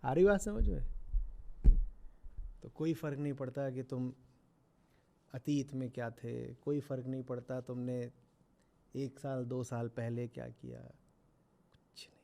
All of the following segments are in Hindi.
आ रही बात समझ में? तो कोई फर्क नहीं पड़ता कि तुम अतीत में क्या थे, कोई फर्क नहीं पड़ता तुमने 1 साल 2 साल पहले क्या किया, कुछ नहीं।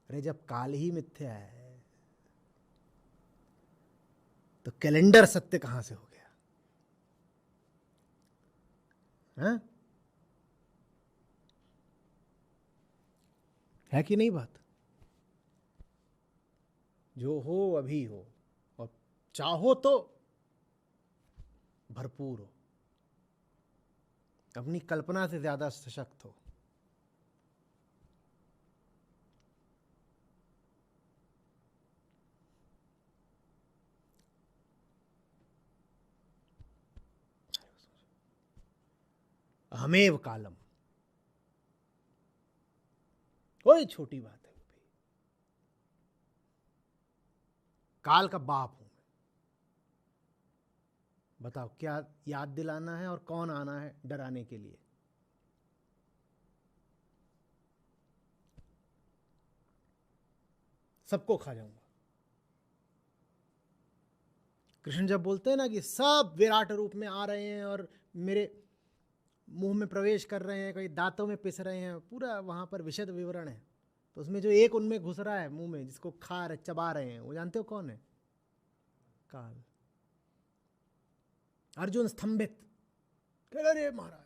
अरे जब काल ही मिथ्या है तो कैलेंडर सत्य कहां से हो गया? हाँ? है कि नहीं बात? जो हो अभी हो, और चाहो तो भरपूर हो, अपनी कल्पना से ज्यादा सशक्त हो। अहमेव कालम, कोई छोटी बात है वो भी। काल का बाप हूं मैं। बताओ क्या याद दिलाना है और कौन आना है डराने के लिए? सबको खा जाऊंगा। कृष्ण जब बोलते हैं ना कि सब विराट रूप में आ रहे हैं और मेरे मुंह में प्रवेश कर रहे हैं, कहीं दांतों में पिस रहे हैं, पूरा वहां पर विशद विवरण है। तो उसमें जो एक उनमें घुस रहा है मुंह में, जिसको खा रहे चबा रहे हैं, वो जानते हो कौन है? काल। अर्जुन स्तंभित, कह अरे महाराज।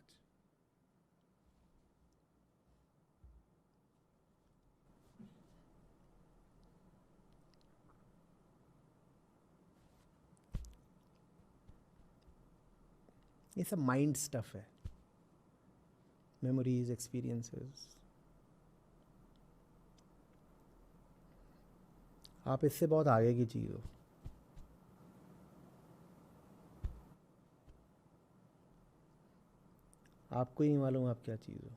ये सब माइंड स्टफ है, मेमोरीज, एक्सपीरियंसेस। आप इससे बहुत आगे की चीज हो। आपको ही नहीं मालूम आप क्या चीज हो।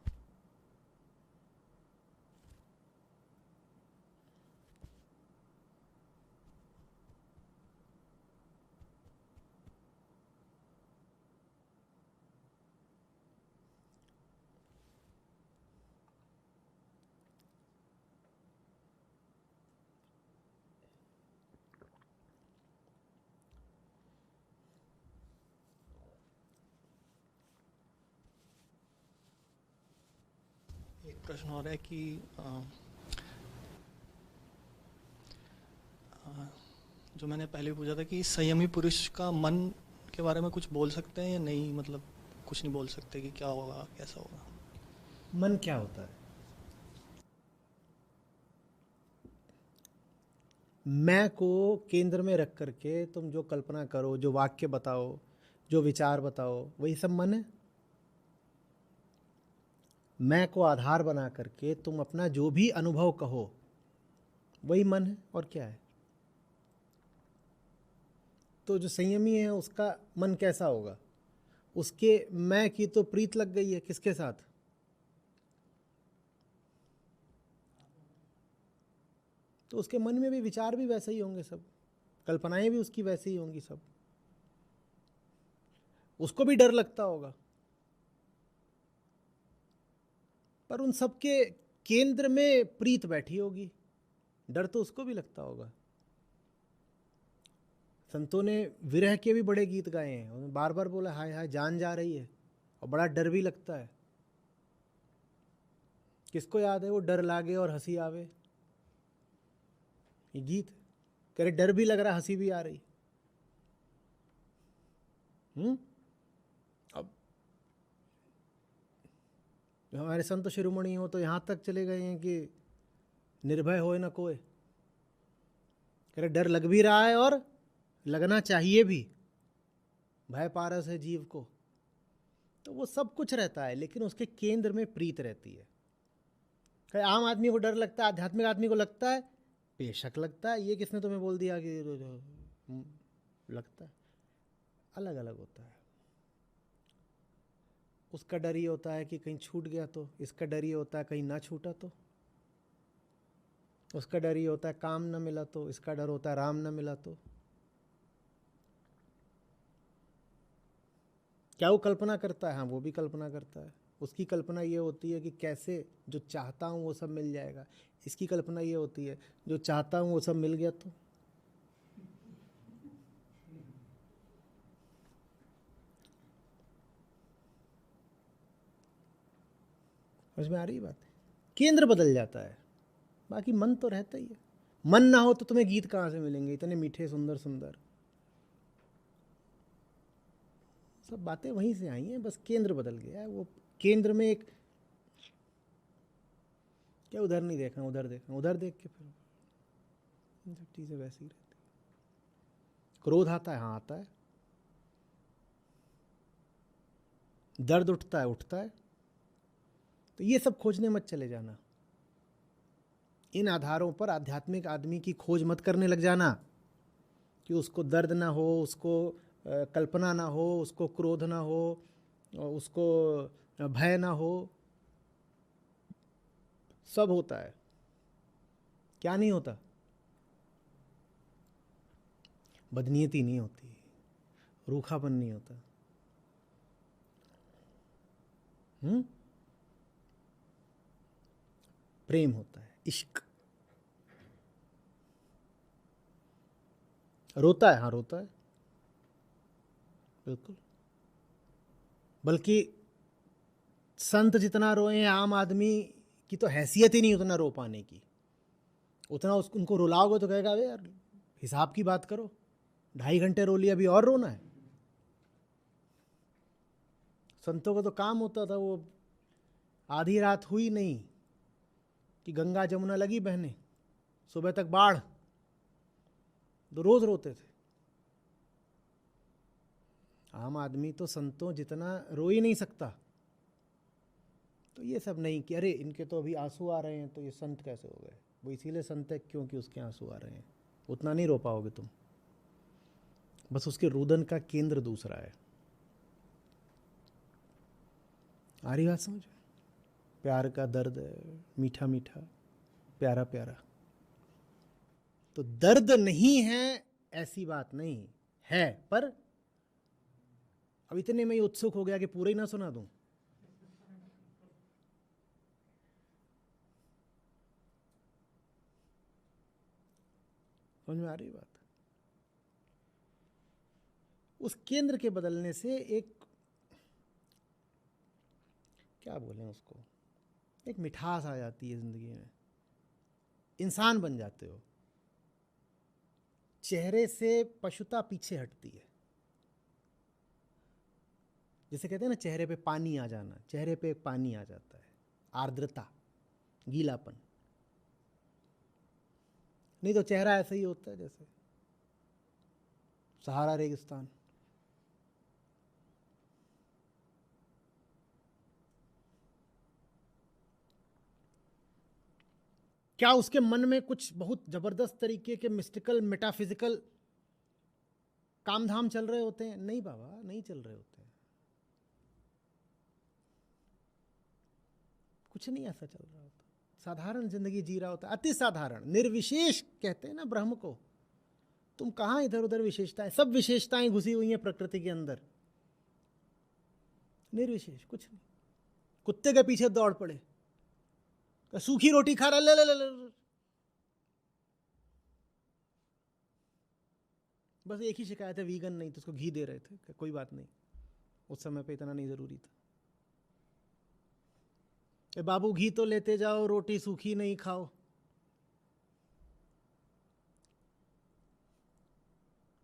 एक प्रश्न और है कि जो मैंने पहले पूछा था कि संयमी पुरुष का मन के बारे में कुछ बोल सकते हैं या नहीं, मतलब कुछ नहीं बोल सकते कि क्या होगा कैसा होगा? मन क्या होता है? मैं को केंद्र में रख करके तुम जो कल्पना करो, जो वाक्य बताओ, जो विचार बताओ, वही सब मन है। मैं को आधार बना करके तुम अपना जो भी अनुभव कहो, वही मन है। और क्या है? तो जो संयमी है उसका मन कैसा होगा? उसके मैं की तो प्रीत लग गई है, किसके साथ? तो उसके मन में भी विचार भी वैसे ही होंगे सब, कल्पनाएं भी उसकी वैसी ही होंगी सब। उसको भी डर लगता होगा, पर उन सबके केंद्र में प्रीत बैठी होगी। डर तो उसको भी लगता होगा। संतों ने विरह के भी बड़े गीत गाए हैं, उन्होंने बार बार बोला हाय हाय जान जा रही है, और बड़ा डर भी लगता है। किसको याद है वो डर लागे और हंसी आवे? ये गीत कह रहे डर भी लग रहा, हंसी भी आ रही। अब हमारे संत शिरोमणि हो तो यहाँ तक चले गए हैं कि निर्भय होए न कोय। कह रहे डर लग भी रहा है और लगना चाहिए भी, भय पारस है जीव को। तो वो सब कुछ रहता है, लेकिन उसके केंद्र में प्रीत रहती है। कहीं आम आदमी को डर लगता है, आध्यात्मिक आदमी को लगता है, बेशक लगता है। ये किसने तुम्हें बोल दिया कि लगता है? अलग अलग होता है। उसका डर ये होता है कि कहीं छूट गया तो, इसका डर ये होता है कहीं ना छूटा तो। उसका डर ये होता है काम ना मिला तो, इसका डर होता है राम ना मिला तो। क्या वो कल्पना करता है? हाँ, वो भी कल्पना करता है। उसकी कल्पना ये होती है कि कैसे जो चाहता हूँ वो सब मिल जाएगा। इसकी कल्पना ये होती है जो चाहता हूँ वो सब मिल गया तो। समझ में आ रही बात? केंद्र बदल जाता है, बाकी मन तो रहता ही है। मन ना हो तो तुम्हें गीत कहाँ से मिलेंगे इतने मीठे सुंदर सुंदर? सब बातें वहीं से आई हैं, बस केंद्र बदल गया है। वो केंद्र में एक क्या, उधर नहीं देखना उधर देखना, उधर देख के फिर सब चीज़ें वैसी ही रहती। क्रोध आता है, हाँ आता है। दर्द उठता है। तो ये सब खोजने मत चले जाना। इन आधारों पर आध्यात्मिक आदमी की खोज मत करने लग जाना कि उसको दर्द ना हो, उसको कल्पना ना हो, उसको क्रोध ना हो, उसको भय ना हो। सब होता है। क्या नहीं होता? बदनीयती नहीं होती, रूखापन नहीं होता। प्रेम होता है, इश्क। रोता है, हाँ रोता है, बिल्कुल। बल्कि संत जितना रोए, आम आदमी की तो हैसियत ही नहीं उतना रो पाने की। उतना उनको रुलाओगे तो कहेगा अरे यार हिसाब की बात करो, 2.5 घंटे रो लिया, अभी और रोना है। संतों का तो काम होता था, वो आधी रात हुई नहीं कि गंगा जमुना लगी बहने, सुबह तक बाढ़, तो रोज रोते थे। आम आदमी तो संतों जितना रो ही नहीं सकता। तो ये सब नहीं कि अरे इनके तो अभी आंसू आ रहे हैं तो ये संत कैसे हो गए। वो इसीलिए संत है क्योंकि उसके आंसू आ रहे हैं। उतना नहीं रो पाओगे तुम, बस उसके रुदन का केंद्र दूसरा है। आ रही बात समझ? प्यार का दर्द है, मीठा मीठा, प्यारा प्यारा। तो दर्द नहीं है ऐसी बात नहीं है, पर अब इतने में ही उत्सुक हो गया कि पूरा ही ना सुना दूं। समझ में आ रही बात? उस केंद्र के बदलने से एक, क्या बोलें उसको, एक मिठास आ जाती है जिंदगी में। इंसान बन जाते हो। चेहरे से पशुता पीछे हटती है। जैसे कहते हैं ना चेहरे पे पानी आ जाना, चेहरे पे पानी आ जाता है, आर्द्रता, गीलापन। नहीं तो चेहरा ऐसा ही होता है जैसे सहारा रेगिस्तान। क्या उसके मन में कुछ बहुत जबरदस्त तरीके के मिस्टिकल मेटाफिजिकल काम धाम चल रहे होते हैं? नहीं बाबा, नहीं चल रहे होते हैं। कुछ नहीं ऐसा चल रहा होता। साधारण जिंदगी जी रहा होता, अति साधारण, निर्विशेष कहते हैं ना ब्रह्म को। तुम कहां इधर उधर विशेषताएं, सब विशेषताएं घुसी हुई हैं प्रकृति के अंदर। निर्विशेष कुछ नहीं। कुत्ते के पीछे दौड़ पड़े, सूखी रोटी खा रहा, ले ले ले ले। बस एक ही शिकायत है, वीगन नहीं, तो उसको घी दे रहे थे। कोई बात नहीं, उस समय पे इतना नहीं जरूरी था। बाबू घी तो लेते जाओ, रोटी सूखी नहीं खाओ।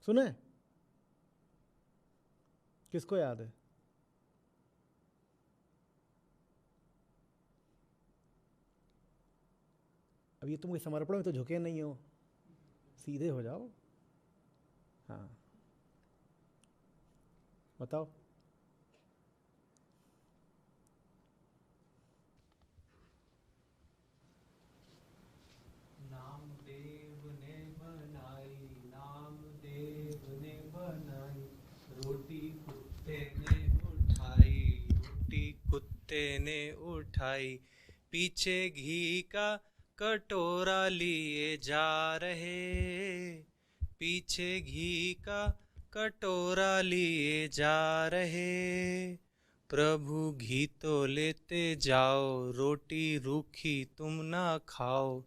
सुने? किसको याद है? अब ये तुम समर्पण में तो झुके नहीं हो, सीधे हो जाओ। हाँ बताओ। नामदेव ने बनाई, नामदेव ने बनाई, रोटी कुत्ते ने उठाई, रोटी कुत्ते ने उठाई, पीछे घी का कटोरा लिए जा रहे, पीछे घी का कटोरा लिए जा रहे, प्रभु घी तो लेते जाओ, रोटी रूखी तुम ना खाओ।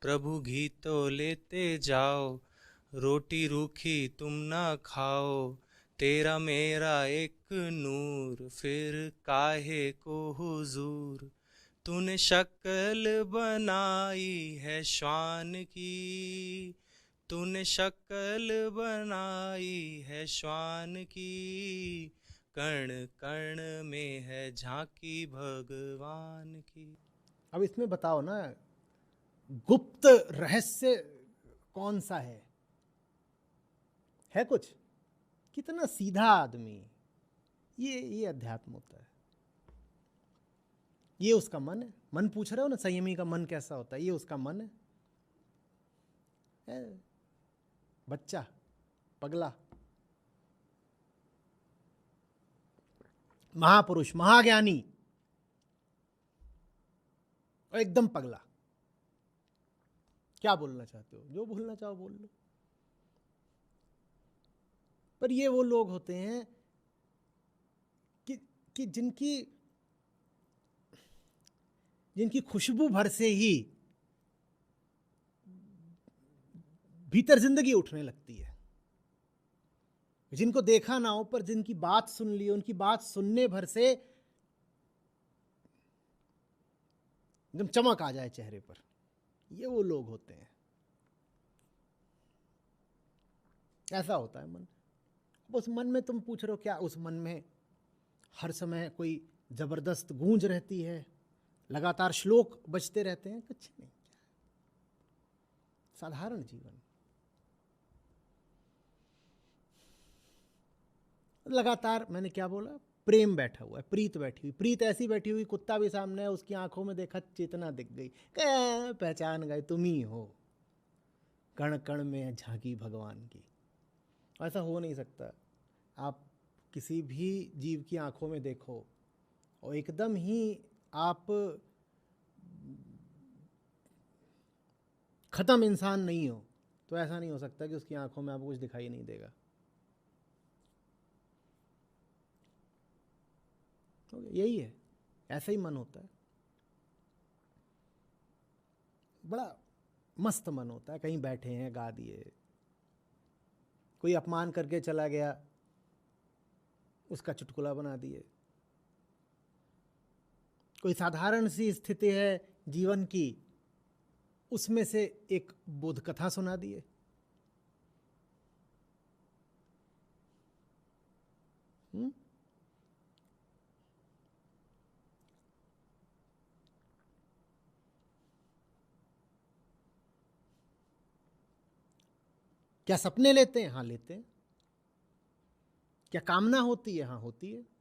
प्रभु घी तो लेते जाओ, रोटी रूखी तुम ना खाओ। तेरा मेरा एक नूर, फिर काहे को हुजूर। तूने शक्ल बनाई है श्वान की, तूने शक्ल बनाई है श्वान की। कण कण में है झांकी भगवान की। अब इसमें बताओ ना, गुप्त रहस्य कौन सा है कुछ? कितना सीधा आदमी। ये अध्यात्म होता है। ये उसका मन है। मन पूछ रहे हो ना, संयमी का मन कैसा होता है? ये उसका मन है। बच्चा, पगला, महापुरुष, महाज्ञानी और एकदम पगला। क्या बोलना चाहते हो? जो बोलना चाहो बोल लो। पर ये वो लोग होते हैं कि जिनकी खुशबू भर से ही भीतर जिंदगी उठने लगती है। जिनको देखा ना हो पर जिनकी बात सुन ली, उनकी बात सुनने भर से एकदम चमक आ जाए चेहरे पर। ये वो लोग होते हैं। ऐसा होता है मन। उस मन में तुम पूछ रहे हो क्या उस मन में हर समय कोई जबरदस्त गूंज रहती है, लगातार श्लोक बजते रहते हैं? कुछ नहीं, साधारण जीवन। लगातार, मैंने क्या बोला, प्रेम बैठा हुआ है, प्रीत बैठी हुई। प्रीत ऐसी बैठी हुई, कुत्ता भी सामने है, उसकी आंखों में देखा चेतना दिख गई, पहचान गए तुम ही हो। कण कण में है झांकी भगवान की। ऐसा हो नहीं सकता। आप किसी भी जीव की आंखों में देखो और एकदम ही आप खत्म इंसान नहीं हो, तो ऐसा नहीं हो सकता कि उसकी आंखों में आपको कुछ दिखाई नहीं देगा। यही है, ऐसा ही मन होता है। बड़ा मस्त मन होता है। कहीं बैठे हैं, गा दिए। कोई अपमान करके चला गया, उसका चुटकुला बना दिए। कोई साधारण सी स्थिति है जीवन की, उसमें से एक बोध कथा सुना दिए। क्या सपने लेते हैं? हाँ लेते हैं। क्या कामना होती है? हाँ होती है।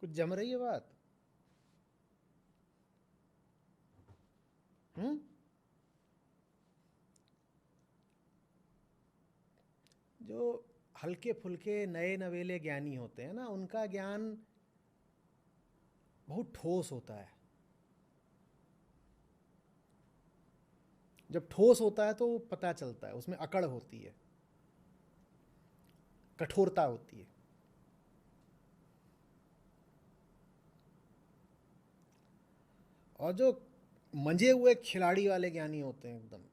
कुछ जम रही है बात? जो हल्के फुल्के नए नवेले ज्ञानी होते हैं ना, उनका ज्ञान बहुत ठोस होता है। जब ठोस होता है तो पता चलता है, उसमें अकड़ होती है, कठोरता होती है। और जो मंजे हुए खिलाड़ी वाले ज्ञानी होते हैं, एकदम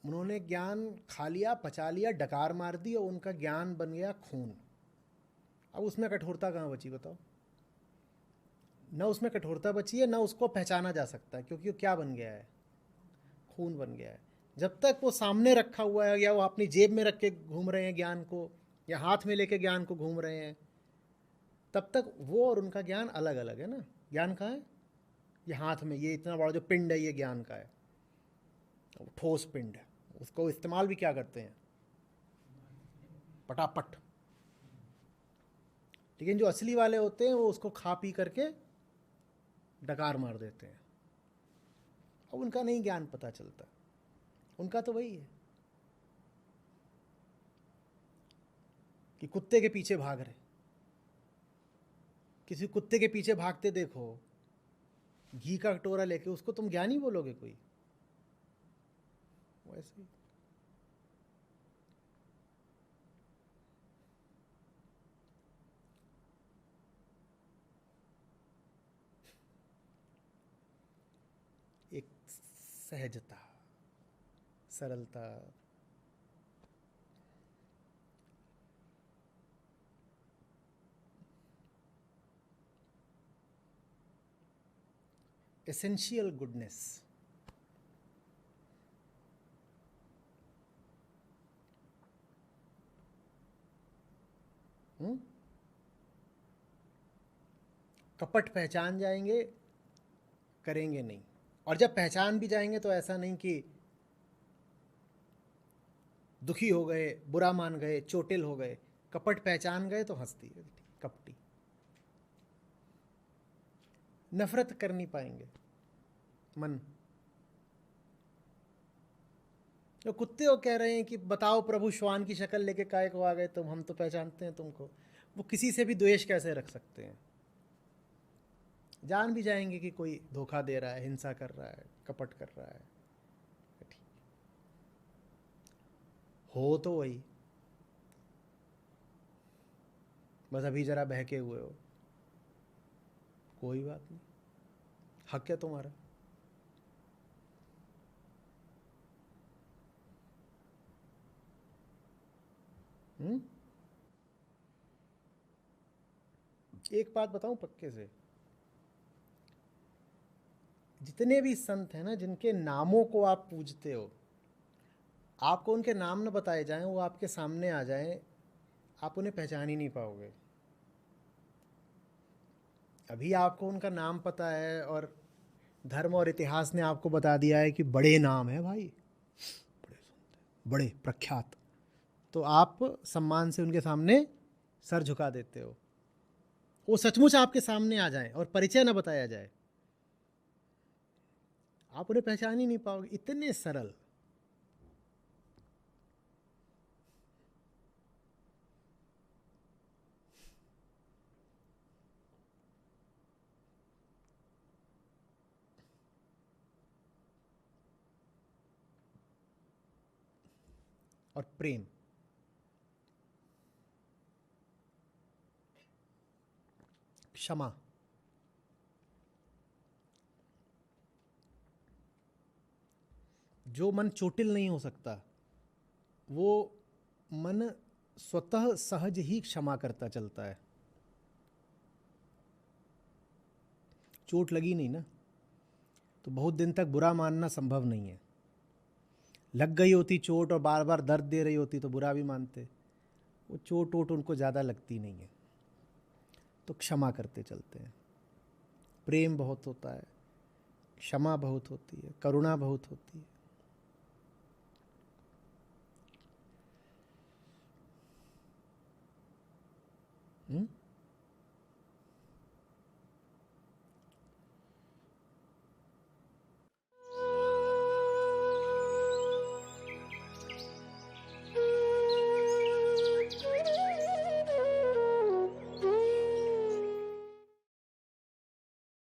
उन्होंने ज्ञान खा लिया, पचा लिया, डकार मार दी और उनका ज्ञान बन गया खून। अब उसमें कठोरता कहाँ बची बताओ? न उसमें कठोरता बची है, न उसको पहचाना जा सकता है, क्योंकि वो क्या बन गया है? खून बन गया है। जब तक वो सामने रखा हुआ है, या वो अपनी जेब में रख के घूम रहे हैं ज्ञान को, या हाथ में लेके ज्ञान को घूम रहे हैं, तब तक वो और उनका ज्ञान अलग अलग है ना। ज्ञान कहाँ है? ये हाथ में, ये इतना बड़ा जो पिंड है, ये ज्ञान का है, ठोस पिंड है। उसको इस्तेमाल भी क्या करते हैं? पटापट। लेकिन जो असली वाले होते हैं वो उसको खा पी करके डकार मार देते हैं, और उनका नहीं ज्ञान पता चलता। उनका तो वही है कि कुत्ते के पीछे भाग रहे। किसी कुत्ते के पीछे भागते देखो घी का कटोरा लेके, उसको तुम ज्ञानी बोलोगे कोई? वैसे ही एक सहजता, सरलता, एसेंशियल गुडनेस। कपट पहचान जाएंगे, करेंगे नहीं। और जब पहचान भी जाएंगे तो ऐसा नहीं कि दुखी हो गए, बुरा मान गए, चोटिल हो गए। कपट पहचान गए तो हंसती है, कपटी। नफरत कर नहीं पाएंगे मन। तो कुत्ते वो कह रहे हैं कि बताओ प्रभु श्वान की शक्ल लेके काय को आ गए तुम, हम तो पहचानते हैं तुमको। वो किसी से भी द्वेष कैसे रख सकते हैं? जान भी जाएंगे कि कोई धोखा दे रहा है, हिंसा कर रहा है, कपट कर रहा है। हो तो वही, बस अभी जरा बहके हुए हो। कोई बात नहीं, हक है तुम्हारा। एक बात बताऊं पक्के से, जितने भी संत हैं ना, जिनके नामों को आप पूजते हो, आपको उनके नाम न बताए जाएं, वो आपके सामने आ जाएं, आप उन्हें पहचान ही नहीं पाओगे। अभी आपको उनका नाम पता है और धर्म और इतिहास ने आपको बता दिया है कि बड़े नाम है भाई, बड़े संत हैं, बड़े प्रख्यात, तो आप सम्मान से उनके सामने सर झुका देते हो। वो सचमुच आपके सामने आ जाएं और परिचय न बताया जाए, आप उन्हें पहचान ही नहीं पाओगे। इतने सरल। और प्रेम, क्षमा, जो मन चोटिल नहीं हो सकता वो मन स्वतः सहज ही क्षमा करता चलता है। चोट लगी नहीं ना, तो बहुत दिन तक बुरा मानना संभव नहीं है। लग गई होती चोट और बार बार दर्द दे रही होती तो बुरा भी मानते। वो चोट वोट उनको ज़्यादा लगती नहीं है, तो क्षमा करते चलते हैं। प्रेम बहुत होता है, क्षमा बहुत होती है, करुणा बहुत होती है। हुँ?